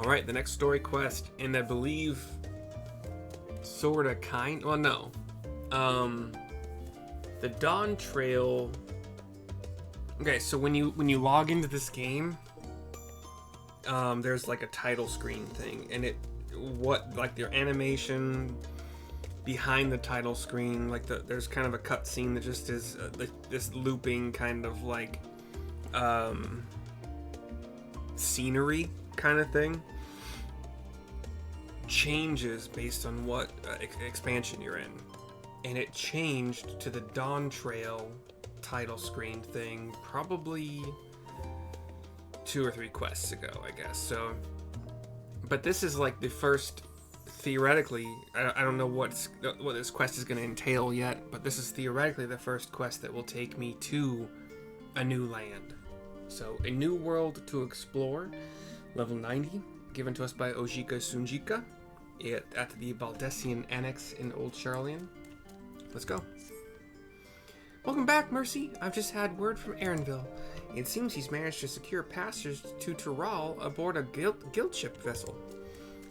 Alright, the next story quest, and I believe sorta well no. The Dawn Trail. Okay, so when you log into this game, there's like a title screen thing, and their animation behind the title screen, there's kind of a cutscene that just is this looping kind of like scenery kind of thing, changes based on what expansion you're in, and it changed to the Dawn Trail title screen thing probably 2 or 3 quests ago, I guess. So, but this is like the first, theoretically, I don't know what this quest is going to entail yet, but this is theoretically the first quest that will take me to a new land. So, a new world to explore, level 90, given to us by Ojika Sunjika at the Baldessian Annex in Old Charlian. Let's go. Welcome back, Mercy. I've just had word from Aaronville. It seems he's managed to secure passage to Tural aboard a guild ship vessel.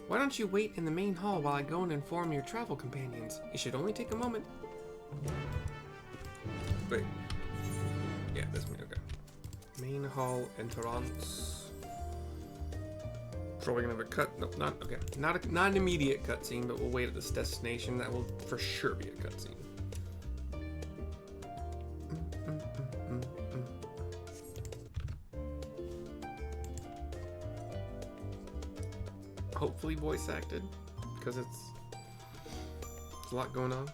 Why don't you wait in the main hall while I go and inform your travel companions? It should only take a moment. Wait. Yeah, that's me. Okay. Main hall entrance. Probably gonna have a cut. Nope, not okay. Not an immediate cutscene, but we'll wait at this destination. That will for sure be a cutscene. Hopefully voice acted, because it's a lot going on.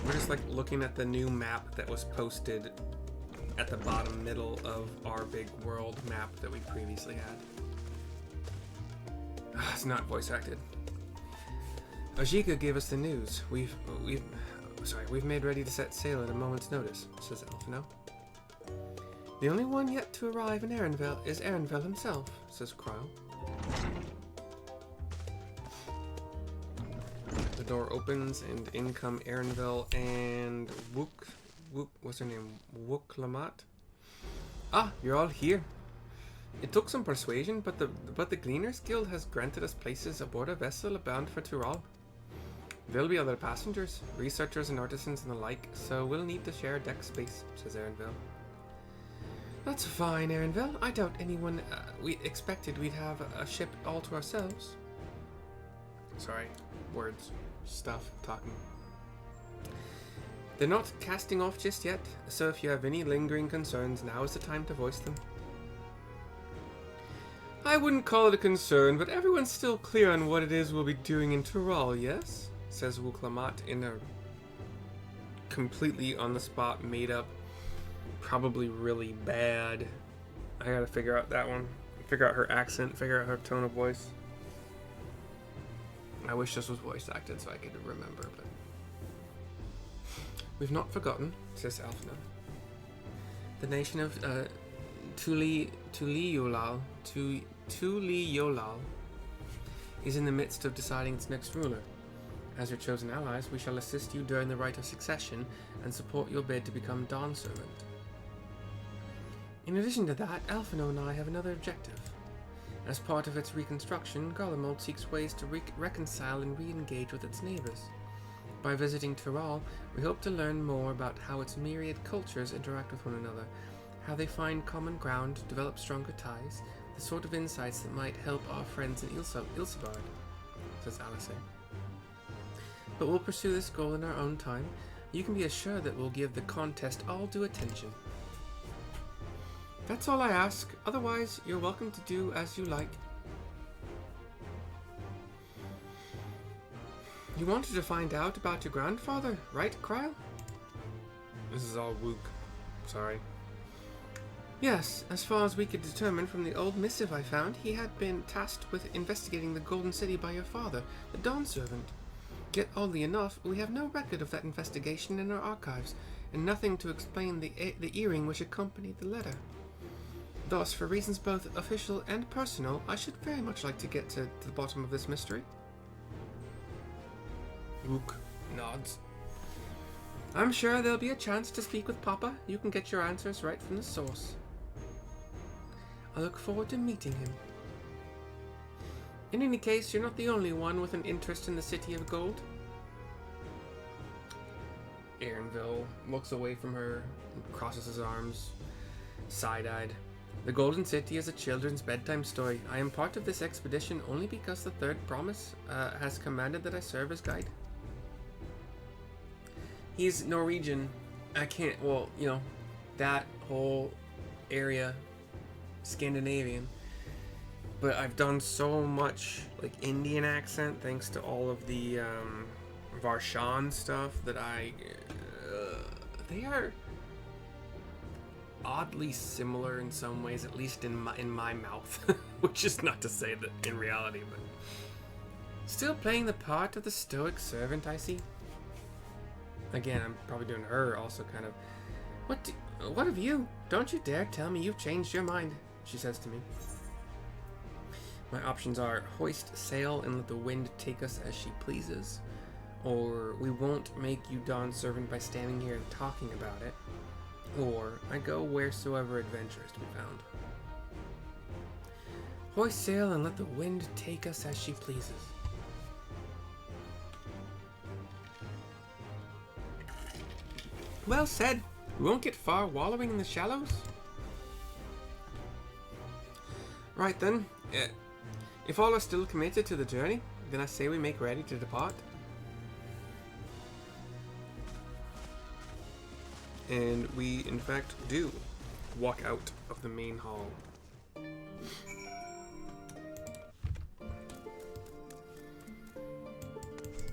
We're just like looking at the new map that was posted at the bottom middle of our big world map that we previously had. It's not voice acted. Ajika gave us the news. We've made ready to set sail at a moment's notice, says Elfino. The only one yet to arrive in Aaronville is Aaronville himself, says Cryle. The door opens and in come Aaronville and what's her name? Wooklamat? Ah, you're all here. It took some persuasion, but the Gleaners Guild has granted us places aboard a vessel bound for Tural. There'll be other passengers, researchers and artisans and the like, so we'll need to share deck space, says Aaronville. That's fine, Aaronville. I doubt anyone we expected we'd have a ship all to ourselves. Sorry, words, stuff, talking. They're not casting off just yet, so if you have any lingering concerns, now is the time to voice them. I wouldn't call it a concern, but everyone's still clear on what it is we'll be doing in Tural, yes? Says Wuklamat in a completely on-the-spot, made-up, probably really bad. I gotta figure out that one. Figure out her accent, figure out her tone of voice. I wish this was voice acted so I could remember, but... We've not forgotten, says Alfina. The nation of Tuliyolal is in the midst of deciding its next ruler. As your chosen allies, we shall assist you during the rite of succession and support your bid to become Dawn Servant. In addition to that, Alfino and I have another objective. As part of its reconstruction, Garlemald seeks ways to reconcile and re-engage with its neighbors. By visiting Tural, we hope to learn more about how its myriad cultures interact with one another, how they find common ground, develop stronger ties, the sort of insights that might help our friends in Ilsebard, says Alice. But we'll pursue this goal in our own time. You can be assured that we'll give the contest all due attention. That's all I ask. Otherwise, you're welcome to do as you like. You wanted to find out about your grandfather, right, Cryle? This is all Wook. Sorry. Yes, as far as we could determine from the old missive I found, he had been tasked with investigating the Golden City by your father, the Dawn Servant. Yet, oddly enough, we have no record of that investigation in our archives, and nothing to explain the earring which accompanied the letter. Thus, for reasons both official and personal, I should very much like to get to the bottom of this mystery. Luke nods. I'm sure there'll be a chance to speak with Papa. You can get your answers right from the source. I look forward to meeting him. In any case, you're not the only one with an interest in the City of Gold. Aaronville looks away from her and crosses his arms, side-eyed. The Golden City is a children's bedtime story. I am part of this expedition only because the Third Promise has commanded that I serve as guide. He's Norwegian. I can't, well, you know, that whole area, Scandinavian. But I've done so much, like, Indian accent thanks to all of the Varshan stuff that they are oddly similar in some ways, at least in my mouth, which is not to say that in reality, but still playing the part of the stoic servant, I see. Again, I'm probably doing her also kind of. What of you? Don't you dare tell me you've changed your mind, she says to me. My options are hoist sail and let the wind take us as she pleases, or we won't make you Dawn's servant by standing here and talking about it, or I go wheresoever adventure is to be found. Hoist sail and let the wind take us as she pleases. Well said. We won't get far wallowing in the shallows. Right then, if all are still committed to the journey, then I say we make ready to depart. And we, in fact, do walk out of the main hall.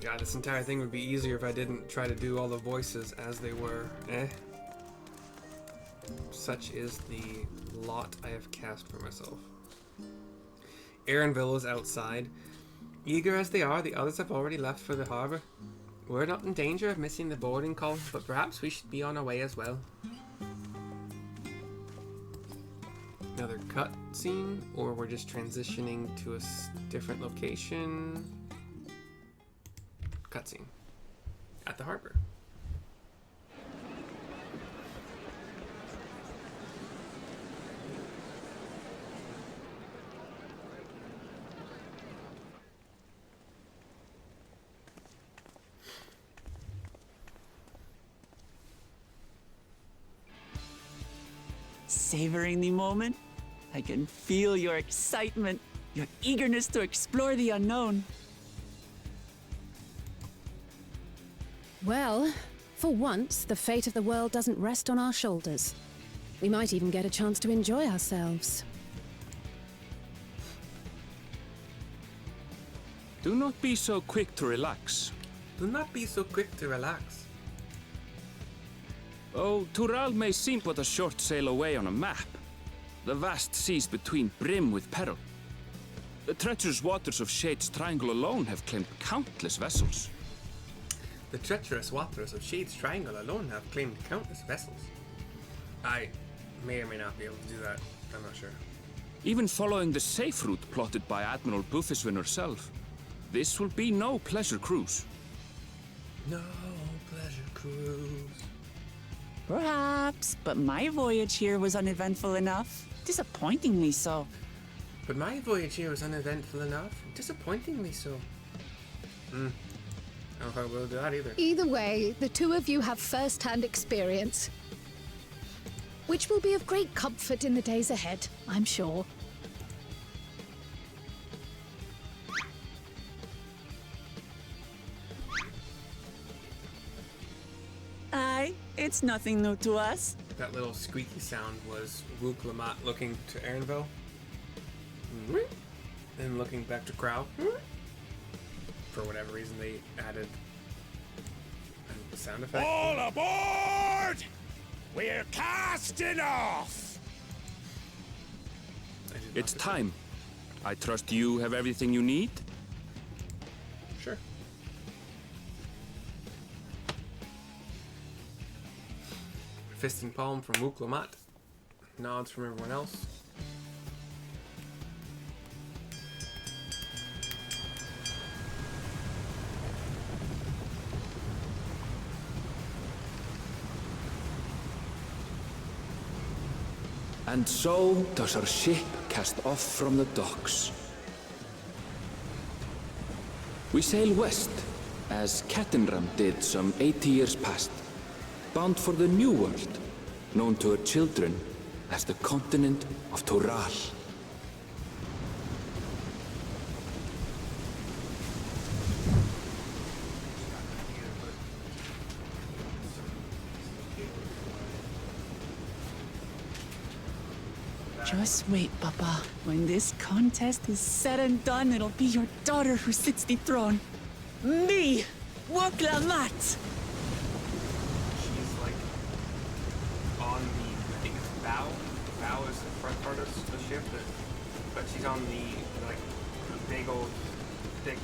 God, this entire thing would be easier if I didn't try to do all the voices as they were. Such is the lot I have cast for myself. Aaronville is outside. Eager as they are, the others have already left for the harbor. We're not in danger of missing the boarding call, but perhaps we should be on our way as well. Another cut scene, or we're just transitioning to a different location. Cutscene at the harbor. Savoring the moment? I can feel your excitement, your eagerness to explore the unknown. Well, for once, the fate of the world doesn't rest on our shoulders. We might even get a chance to enjoy ourselves. Do not be so quick to relax. Do not be so quick to relax. Oh, Tural may seem but a short sail away on a map. The vast seas between brim with peril. The treacherous waters of Shade's Triangle alone have claimed countless vessels. The treacherous waters of Shade's Triangle alone have claimed countless vessels. I may or may not be able to do that. I'm not sure. Even following the safe route plotted by Admiral Bufiswin herself, this will be no pleasure cruise. No pleasure cruise. Perhaps, but my voyage here was uneventful enough. Disappointingly so. But my voyage here was uneventful enough. Disappointingly so. I don't know if I will do that either. Either way, the two of you have first-hand experience, which will be of great comfort in the days ahead, I'm sure. Aye, it's nothing new to us. That little squeaky sound was Wook Lamont looking to Aaronville. And looking back to Crow. For whatever reason, they added a sound effect. All aboard! We're casting off! It's time. I trust you have everything you need? Sure. Fist and palm from Wook Lamont. Nods from everyone else. And so does our ship cast off from the docks. We sail west, as Kettenram did some 80 years past, bound for the New World, known to her children as the continent of Toral. Just wait, Papa. When this contest is said and done, it'll be your daughter who sits the throne. Me! Woklamat! She's like on the, I think it's bow. Bow is the front part of the ship, but she's on the like big old thick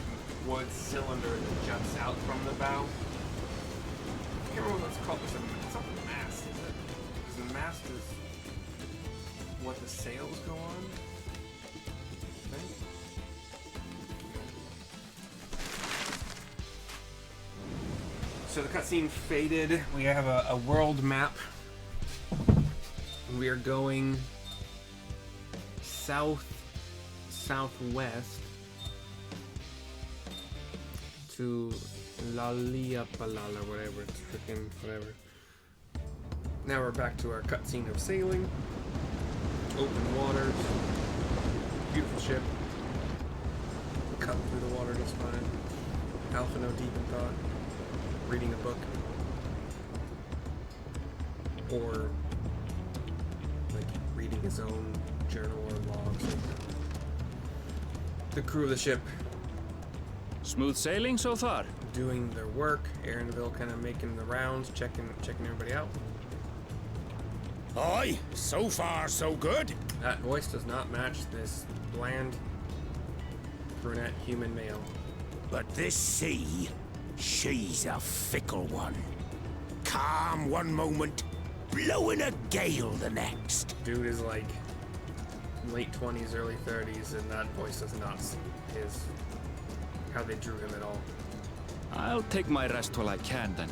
wood cylinder that juts out from the bow. I can't remember what it's called. It's not the mast, is it? Because the mast is what the sails go on. I think. So the cutscene faded. We have a world map. We are going southwest to Laliapalala, whatever. It's freaking whatever. Now we're back to our cutscene of sailing. Open waters. Beautiful ship. Cut through the water just fine. Alpha no deep in thought. Reading a book. Or like reading his own journal or logs. The crew of the ship Smooth sailing so far? doing their work. Aaronville kind of making the rounds, checking everybody out. Aye, so far so good. That voice does not match this bland brunette human male. But this sea, she's a fickle one. Calm one moment, blowing a gale the next. Dude is like late 20s, early 30s, and that voice does not suit his how they drew him at all. I'll take my rest while I can then.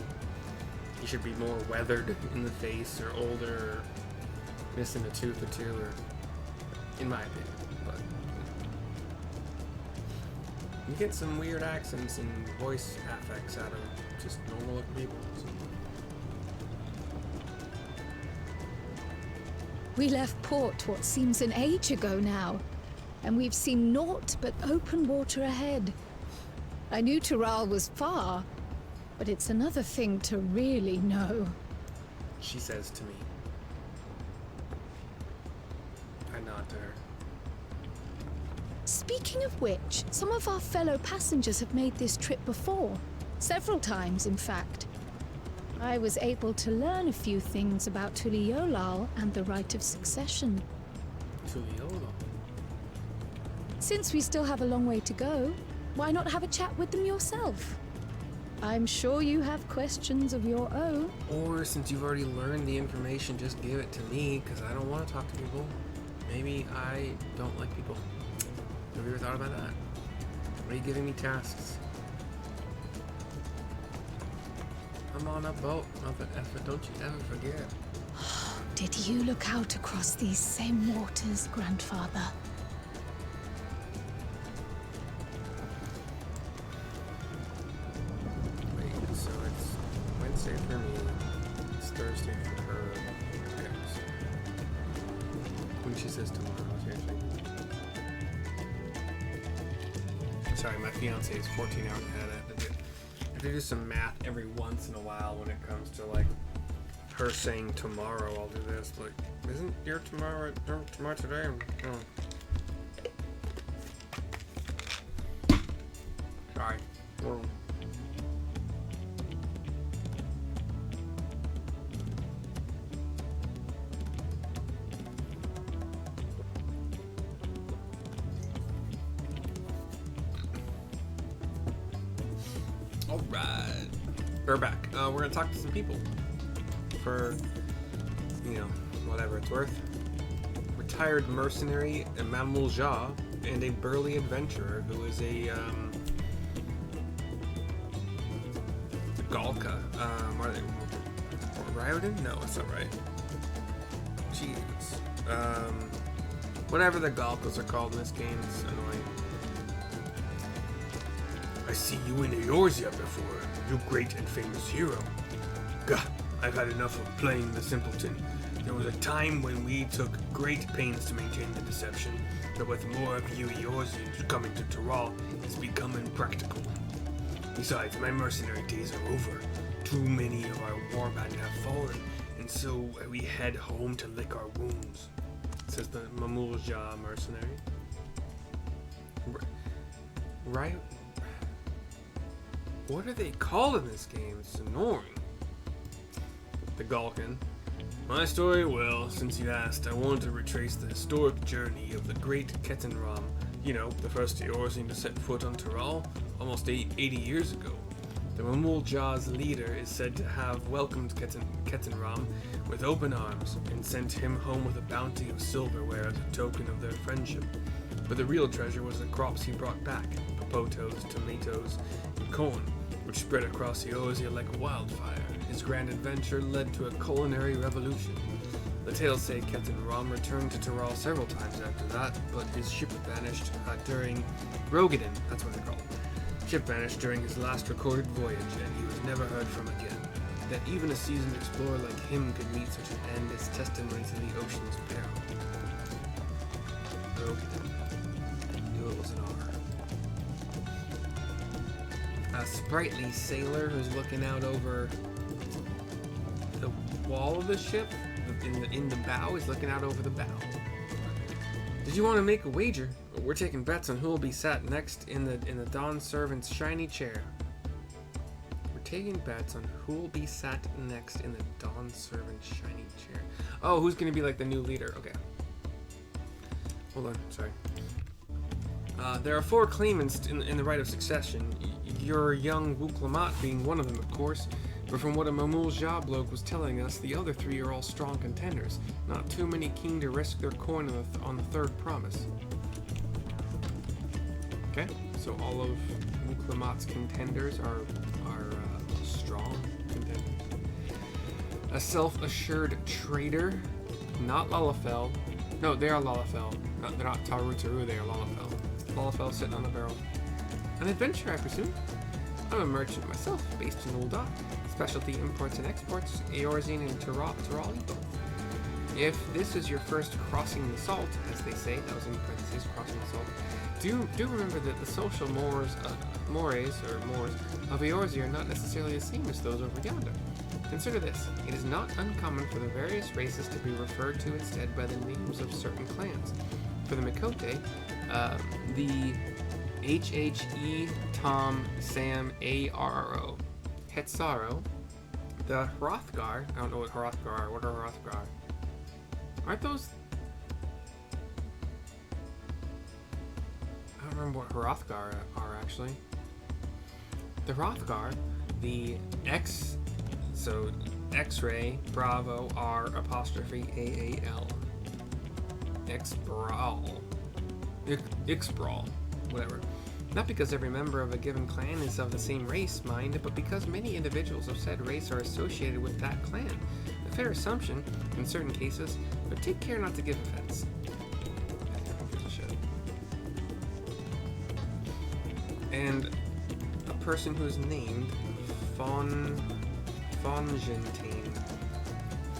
He should be more weathered in the face, or older, or missing a tooth or two, or in my opinion. But you get some weird accents and voice affects out of just normal looking people. So. We left port what seems an age ago now, and we've seen naught but open water ahead. I knew Toral was far, but it's another thing to really know. She says to me. I nod to her. Speaking of which, some of our fellow passengers have made this trip before. Several times, in fact. I was able to learn a few things about Tuliolal and the right of succession. Tuliolo. Since we still have a long way to go, why not have a chat with them yourself? I'm sure you have questions of your own. Or since you've already learned the information, just give it to me, because I don't want to talk to people. Maybe I don't like people. Have you ever thought about that? Why are you giving me tasks? I'm on a boat, don't you ever forget. Did you look out across these same waters, Grandfather? Wait, so it's Wednesday for me, it's Thursday for her. Okay, so when she says tomorrow, seriously. Sorry, my fiance is 14 hours ahead. I have to do some math every once in a while when it comes to like her saying tomorrow I'll do this. Like, isn't your tomorrow today? Oh. Sorry. Well, all right, we're back. We're gonna talk to some people for, whatever it's worth. Retired mercenary Mamul Jha and a burly adventurer who is a Galka. What are they? Ryodin? No, it's not right. Jesus. Whatever the Galkos are called in this game, it's annoying. I see you in Eorzea before, you great and famous hero. Gah, I've had enough of playing the simpleton. There was a time when we took great pains to maintain the deception, but with more of you Eorzeans coming to Tural, it's become impractical. Besides, my mercenary days are over. Too many of our warband have fallen, and so we head home to lick our wounds, says the Mamulja mercenary. Right? What are they called in this game? It's annoying. The Galkan. My story, well, since you asked, I wanted to retrace the historic journey of the great Ketenram, you know, the first Eorzean to set foot on Tural, almost 80 years ago. The Mamulja's leader is said to have welcomed Ketenram with open arms and sent him home with a bounty of silverware as a token of their friendship. But the real treasure was the crops he brought back, popotos, tomatoes, and corn, which spread across Eorzea like wildfire. His grand adventure led to a culinary revolution. The tales say Ketenram returned to Tural several times after that, but his ship vanished during Rogadin, that's what they're called. Ship vanished during his last recorded voyage, and he was never heard from again. That even a seasoned explorer like him could meet such an end is testimony to the ocean's peril. Rogadin. I knew it was an R. A sprightly sailor who's looking out over the wall of the ship, in the bow. He's looking out over the bow. Did you want to make a wager? We're taking bets on who will be sat next in the Dawn Servant's shiny chair. We're taking bets on who will be sat next in the Dawn Servant's shiny chair. Oh, who's going to be like the new leader? Okay. Hold on, sorry. There are 4 claimants in the right of succession. Your young Wuklamat being one of them, of course. But from what a Mamulja bloke was telling us, the other 3 are all strong contenders. Not too many keen to risk their coin on the third promise. Okay, so all of Wuklamat's contenders are strong contenders. A self-assured trader, not Lalafell. No, they are Lalafell. They're not Tarutaru, they are Lalafell. Lalafell sitting on the barrel. An adventurer, I presume? I'm a merchant myself, based in Ul'dah. Specialty imports and exports, Eorzean and Turali both. If this is your first crossing the salt, as they say, that was in parentheses, crossing the salt, do remember that the social mores of Eorzea are not necessarily the same as those over yonder. Consider this, it is not uncommon for the various races to be referred to instead by the names of certain clans. For the Mikote, the HHE, Tom, Sam, ARRO, Hetsaro, the Hrothgar, I don't know what Hrothgar are, what are Hrothgar? Aren't those... I don't remember what Hrothgar are actually. The Hrothgar, the X, so X-ray, Bravo, R, apostrophe, AAL. X-Brawl. X-Brawl. Whatever. Not because every member of a given clan is of the same race, mind, but because many individuals of said race are associated with that clan. A fair assumption, in certain cases, but take care not to give offense. And a person who is named Fonjentine.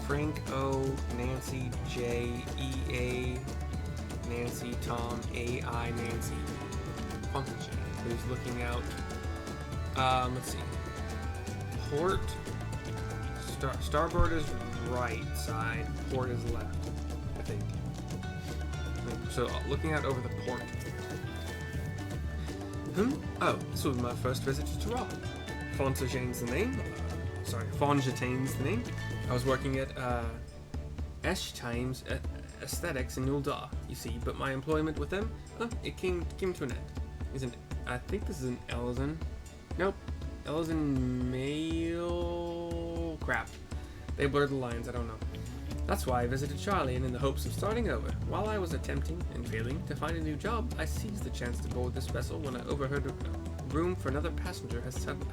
Frank O, Nancy J, E-A, Nancy, Tom, A-I, Nancy. Fonjentine, who's looking out, let's see, port, starboard is right side, port is left, I think. So, looking out over the port. Oh, this was my first visit to Tural. Fonjentine's the name. Fonjentine's the name. I was working at Times Aesthetics in Ul'dah, you see, but my employment with them, it came to an end. I think this is an Elizan. Nope. Elizan male... Crap. They blurred the lines, I don't know. That's why I visited Charlie, and in the hopes of starting over. While I was attempting, and failing, to find a new job, I seized the chance to board this vessel when I overheard a room for another passenger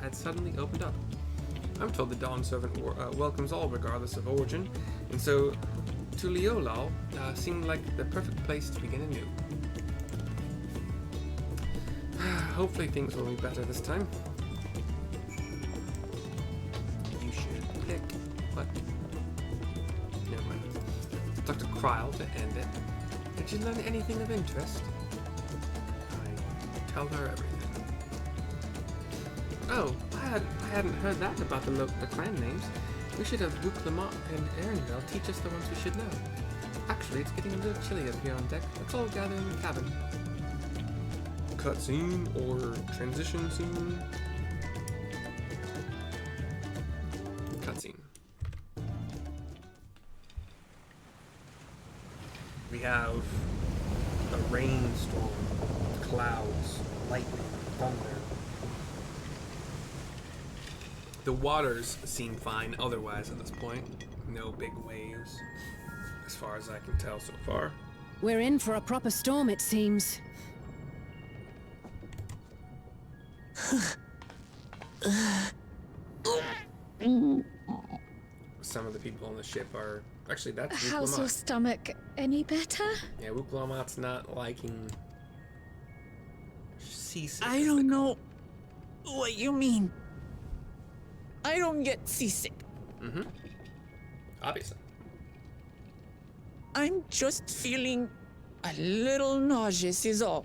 had suddenly opened up. I'm told the Dawn Servant welcomes all regardless of origin, and so to Leolal seemed like the perfect place to begin anew. Hopefully things will be better this time. You should pick, but never mind. Dr. Kryl to end it. Did you learn anything of interest? I tell her everything. Oh, I hadn't heard that about the clan names. We should have Luke Lamont and Aaronville teach us the ones we should know. Actually, it's getting a little chilly up here on deck. Let's all gather in the cabin. Cutscene or transition scene? Cutscene. We have a rainstorm, clouds, lightning, thunder. The waters seem fine otherwise at this point. No big waves, as far as I can tell so far. We're in for a proper storm, it seems. Some of the people on the ship are... Actually, that's Luke How's your Lamont. stomach? Any better? Yeah, Luke Lamont's not liking... seasick. I don't know what you mean. I don't get seasick. Mm-hmm. Obviously. I'm just feeling a little nauseous is all.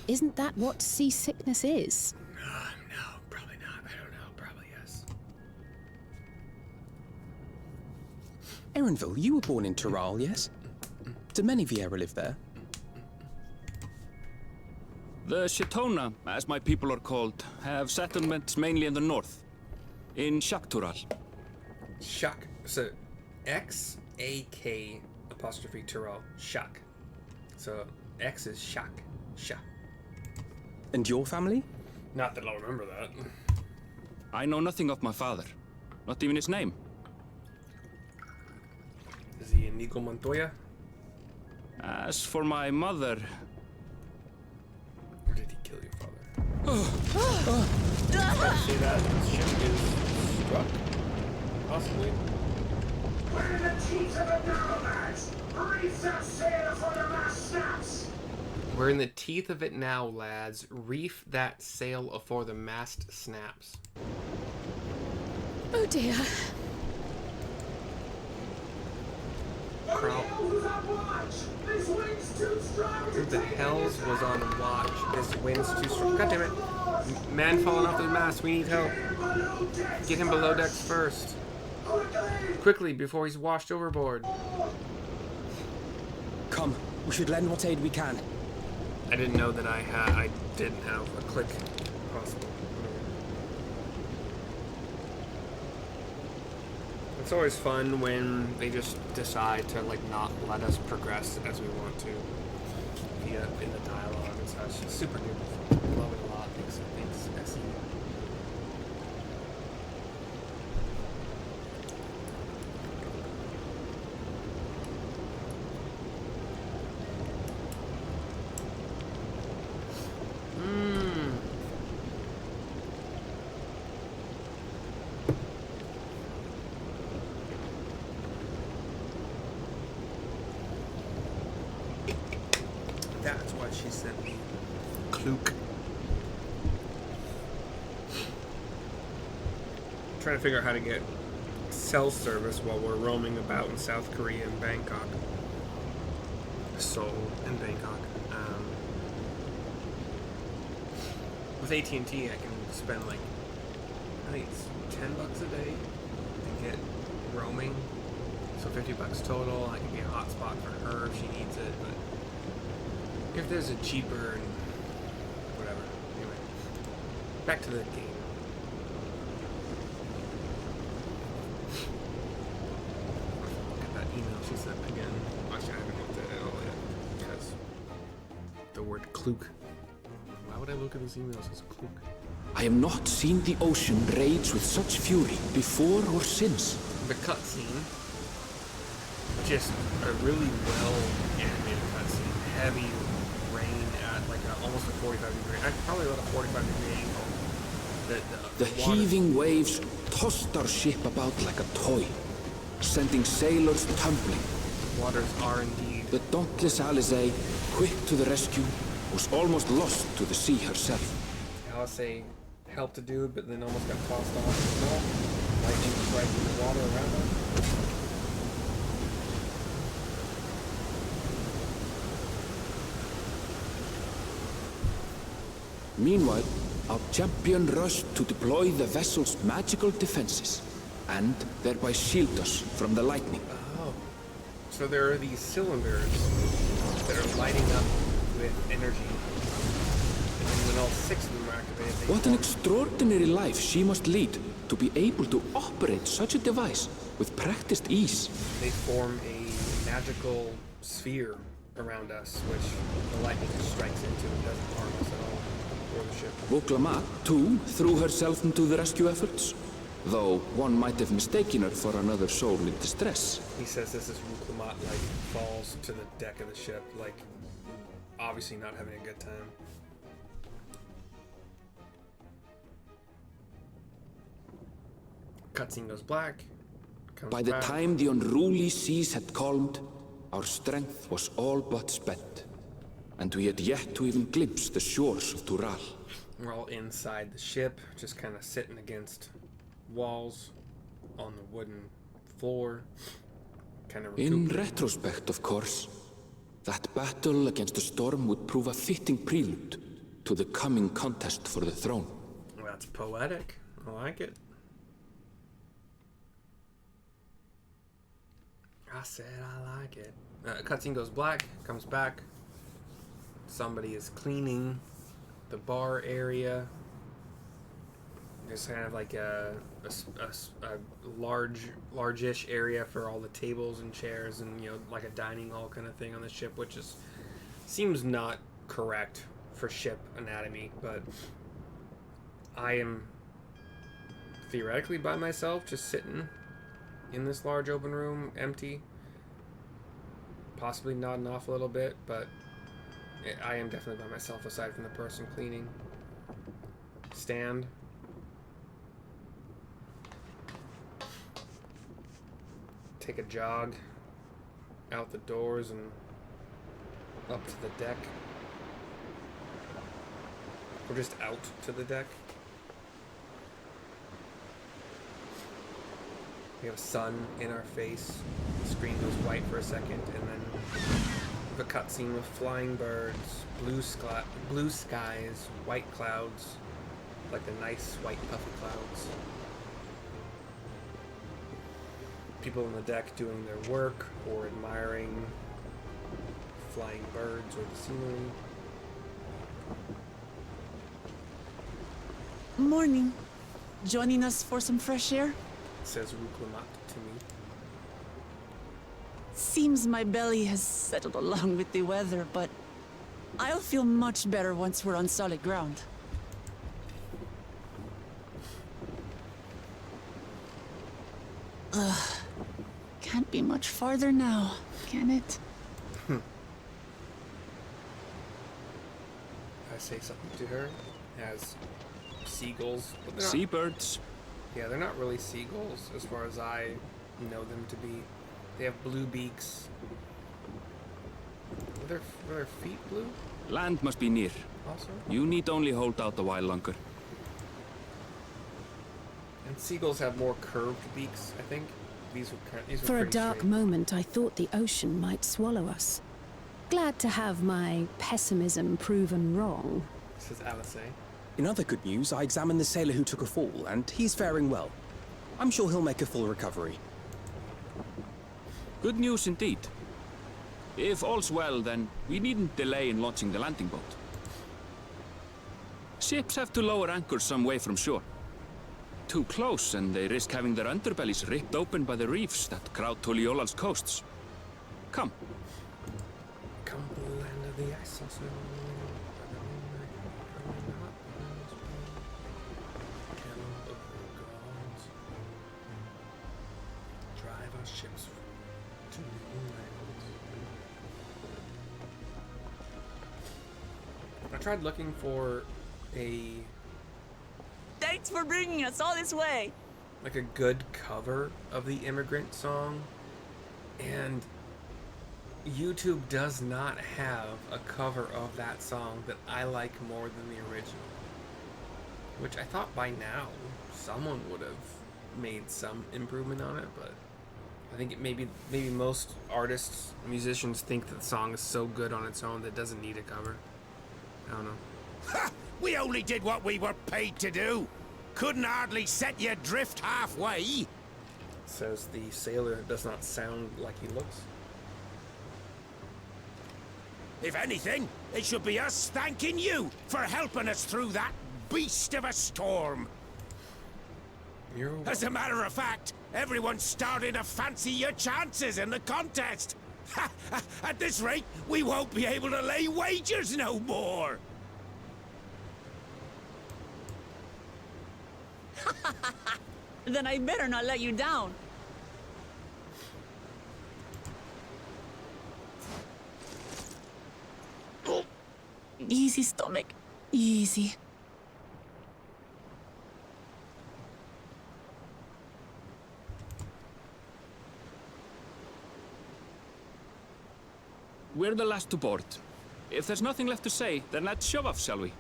Isn't that what seasickness is? No, probably not. I don't know. Probably yes. Aaronville, you were born in Tural, yes? Do many Vieira live there? The Shitona, as my people are called, have settlements mainly in the north, in Shaktural. Shak. So, X-A-K apostrophe Tyrell. Shak. So, X is Shak. Shak. And your family? Not that I'll remember that. I know nothing of my father, not even his name. Is he Inigo Montoya? As for my mother, Or did he kill your father? See that ship is struck? Possibly? We're in the teeth of it now, lads! Reef that sail for the mast snaps! We're in the teeth of it now, lads. Reef that sail afore the mast snaps. Oh dear. Kryl. Who's on watch? This wind's too strong to Who the take hells any was on watch? This wind's too strong. God damn it. Man falling off the mast. We need help. below decks Get him below decks first. Quickly, before he's washed overboard. Come, we should lend what aid we can. I didn't know that I didn't have a click possible. It's always fun when they just decide to like not let us progress as we want to via in the dialogue and such. It's super duper fun. Love it a lot. Thanks, SE. That's why she sent me Klook. Trying to figure out how to get cell service while we're roaming about in South Korea and Bangkok. Seoul and Bangkok. With AT&T, I can spend like, I think it's $10 a day to get roaming. So $50 total. I can get a hotspot for her if she needs it, but if there's a cheaper and whatever. Anyway, back to the game. Look at that email she sent again. Actually, I haven't looked at it all yet because the word kluk. Why would I look at this email that says kluk? I have not seen the ocean rage with such fury before or since. The cutscene, just a really well animated cutscene. Heavy rain at like almost a 45 degree, probably about a 45 degree angle. The water- heaving waves tossed our ship about like a toy, sending sailors tumbling. Waters are indeed. The dauntless Alizé, quick to the rescue, was almost lost to the sea herself. Alizé helped to do it, but then almost got tossed off as well. Lightning striking the water around us. Meanwhile, our champion rushed to deploy the vessel's magical defenses, and thereby shield us from the lightning. Oh. So there are these cylinders that are lighting up with energy. And then when all 6 of them are activated, they What an form- extraordinary life she must lead to be able to operate such a device with practiced ease. they form a magical sphere around us, which the lightning just strikes into and doesn't harm us at all, or the ship. Voklamat, too, threw herself into the rescue efforts, though one might have mistaken her for another soul in distress. He says this is Ruklamat, like, falls to the deck of the ship, like, obviously not having a good time. Cutscene goes black. Comes By the back. time the unruly seas had calmed, our strength was all but spent, and we had yet to even glimpse the shores of Tural. We're all inside the ship, just kind of sitting against walls on the wooden floor. Kind of In retrospect, of course, that battle against the storm would prove a fitting prelude to the coming contest for the throne. That's poetic. I like it. I said I like it. Cutscene goes black, comes back. Somebody is cleaning the bar area. There's kind of like a large-ish area for all the tables and chairs, and like a dining hall kind of thing on the ship, which seems not correct for ship anatomy. But I am theoretically by myself, just sitting in this large open room, empty, possibly nodding off a little bit, but I am definitely by myself aside from the person cleaning. Stand. Take a jog out the doors and up to the deck. Or just out to the deck. We have sun in our face. The screen goes white for a second, and then the cutscene with flying birds, blue skies, white clouds, like the nice white puffy clouds. People on the deck doing their work or admiring flying birds or the scenery. Morning. Joining us for some fresh air? Says Ruklamat to me. Seems my belly has settled along with the weather, but I'll feel much better once we're on solid ground. Can't be much farther now, can it? I say something to her. As seagulls. But they're not, Seabirds. yeah, they're not really seagulls as far as I know them to be. They have blue beaks. Were their feet blue Land must be near. also? You need only hold out a while longer. And seagulls have more curved beaks, I think. These were For a pretty dark straight. moment, I thought the ocean might swallow us. Glad to have my pessimism proven wrong. Says Alizé. In other good news, I examined the sailor who took a fall, and he's faring well. I'm sure he'll make a full recovery. Good news indeed. If all's well, then we needn't delay in launching the landing boat. Ships have to lower anchors some way from shore. Too close, and they risk having their underbellies ripped open by the reefs that crowd Tuliola's coasts. Come. Come to the land of the ice and snow. Cattle of the gods. Drive our ships to new lands. I tried looking for a Thanks for bringing us all this way. like a good cover of the Immigrant Song, and YouTube does not have a cover of that song that I like more than the original. Which I thought by now someone would have made some improvement on it, but I think maybe most artists, musicians think that the song is so good on its own that it doesn't need a cover. I don't know. Ha! We only did what we were paid to do. Couldn't hardly set you adrift halfway. Says the sailor does not sound like he looks. If anything, it should be us thanking you for helping us through that beast of a storm. As a matter of fact, everyone's starting to fancy your chances in the contest. At this rate, we won't be able to lay wagers no more. Then I better not let you down. Easy, stomach. Easy. We're the last to board. If there's nothing left to say, then let's shove off, shall we?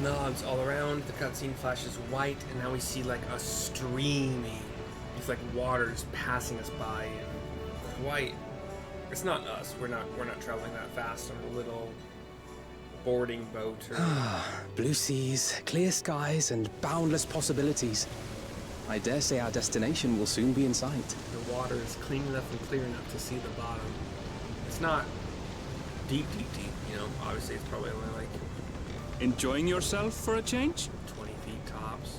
Nods all around, the cutscene flashes white, and now we see like a streaming. It's like water's passing us by, and quite. It's not us. We're not traveling that fast on a little boarding boat. Or... Blue seas, clear skies, and boundless possibilities. I dare say our destination will soon be in sight. The water is clean enough and clear enough to see the bottom. It's not deep, you know. Obviously, it's probably only like Enjoying yourself for a change? 20 feet tops.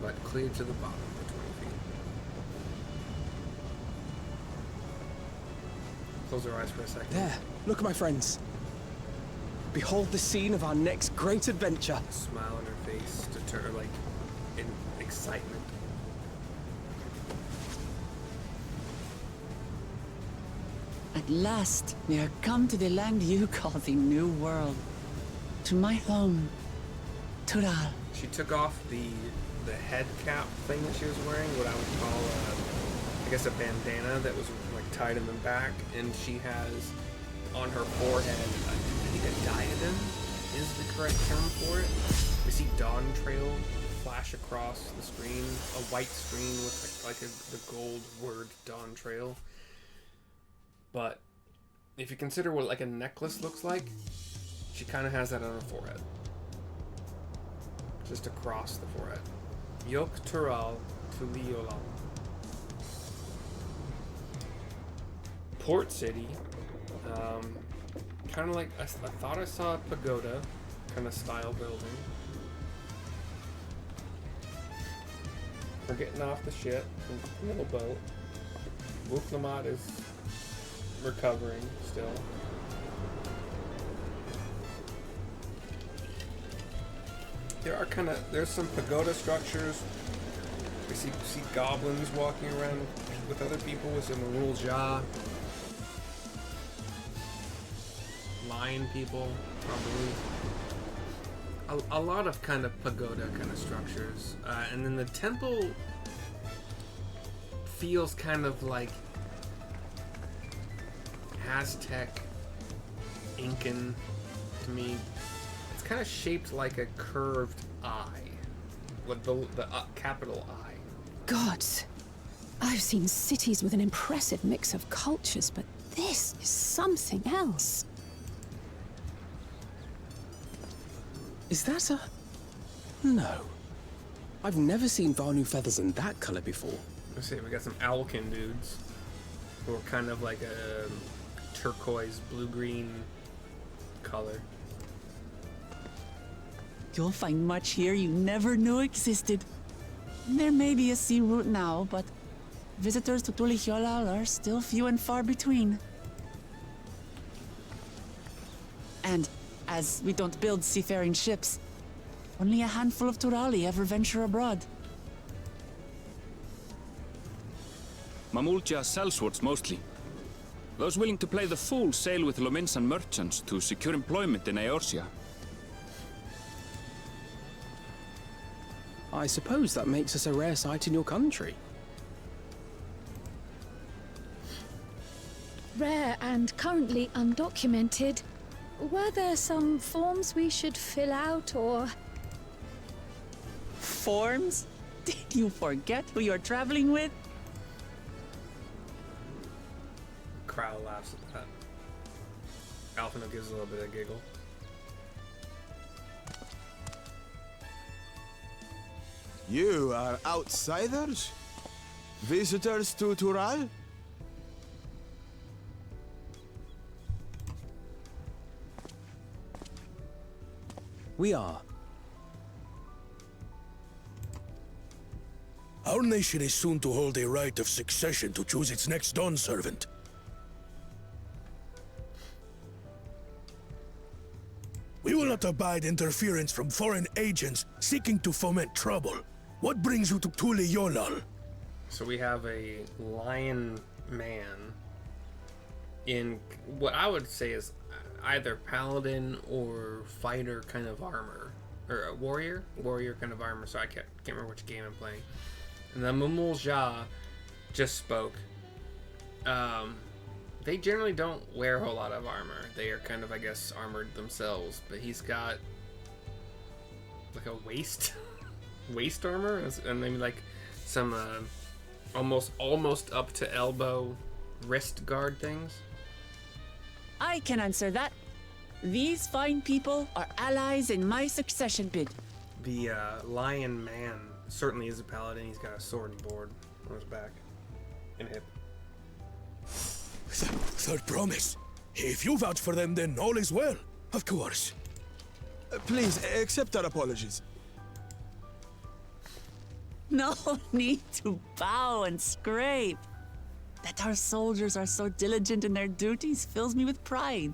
But clear to the bottom for 20 feet. Close our eyes for a second. There, look, my friends. Behold the scene of our next great adventure. A smile on her face to turn like in excitement. At last, we are come to the land you call the New World. To my home, Tural. She took off the head cap thing that she was wearing, what I would call I guess a bandana that was like tied in the back, and she has on her forehead, I think a diadem is the correct term for it. We see Dawn Trail flash across the screen, a white screen with like the gold word Dawn Trail. But if you consider what like a necklace looks like, she kind of has that on her forehead. Just across the forehead. Yok Tural Tuliolam. Port City. Kind of like, I thought I saw a pagoda kind of style building. We're getting off the ship, in a little boat. Wuklamat is recovering still. There's some pagoda structures. We see goblins walking around with other people with some Rule Ja. Lion people, probably. A lot of kind of pagoda kind of structures. And then the temple feels kind of like Aztec, Incan to me. It's kind of shaped like a curved eye, like the capital I. Gods, I've seen cities with an impressive mix of cultures, but this is something else. Is that a... No. I've never seen Vanu feathers in that color before. Let's see, we got some Owlkin dudes who are kind of like a turquoise blue-green color. You'll find much here you never knew existed. There may be a sea route now, but visitors to Tulihiolal are still few and far between. And as we don't build seafaring ships, only a handful of Turali ever venture abroad. Mamulja sellswords mostly. Those willing to play the fool sail with Lominsan merchants to secure employment in Eorzea. I suppose that makes us a rare sight in your country. Rare and currently undocumented. Were there some forms we should fill out, or...? Forms? Did you forget who you're traveling with? Crowd laughs at that. Alphino gives a little bit of a giggle. You are outsiders? Visitors to Tural? We are. Our nation is soon to hold a right of succession to choose its next Dawn servant. We will not abide interference from foreign agents seeking to foment trouble. What brings you to Tule Yolal? So we have a lion man in what I would say is either paladin or fighter kind of armor, or a warrior kind of armor. So I can't remember which game I'm playing. And the Mamulja just spoke. They generally don't wear a whole lot of armor. They are kind of, I guess, armored themselves. But he's got like a waist armor, and maybe like some almost up to elbow wrist guard things. I can answer that. These fine people are allies in my succession bid. The lion man certainly is a paladin. He's got a sword and board on his back and hip. Third promise. If you vouch for them, then all is well. Of course. Please, accept our apologies. No need to bow and scrape. That our soldiers are so diligent in their duties fills me with pride.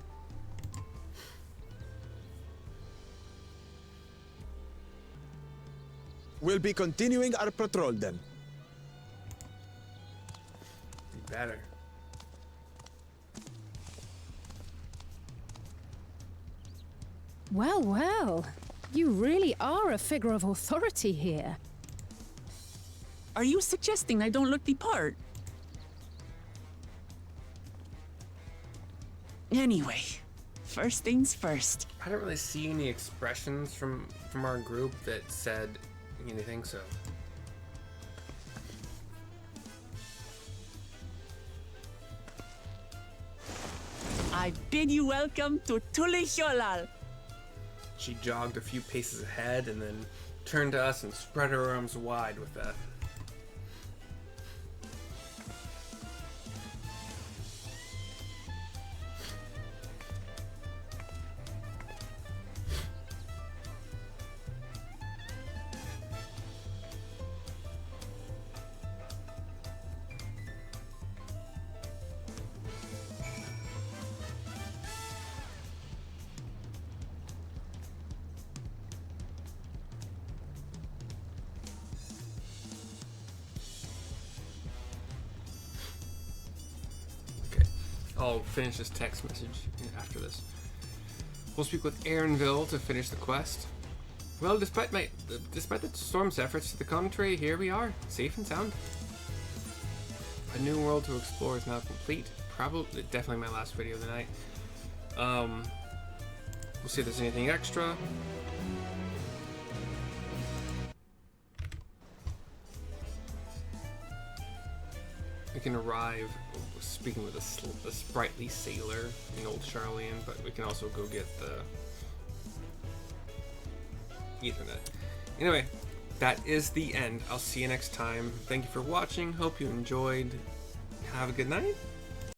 We'll be continuing our patrol then. Be better. Well, well. You really are a figure of authority here. Are you suggesting I don't look the part? Anyway, first things first. I didn't really see any expressions from our group that said anything, so. I bid you welcome to Tulihjolal. She jogged a few paces ahead and then turned to us and spread her arms wide with that. I'll finish this text message after this. We'll speak with Aaronville to finish the quest. Well, despite the storm's efforts to the contrary, here we are, safe and sound. A new world to explore is now complete. Probably, definitely my last video of the night. We'll see if there's anything extra. We can arrive speaking with a sprightly sailor in Old Charlian, but we can also go get the Ethernet. Anyway, that is the end. I'll see you next time. Thank you for watching. Hope you enjoyed. Have a good night.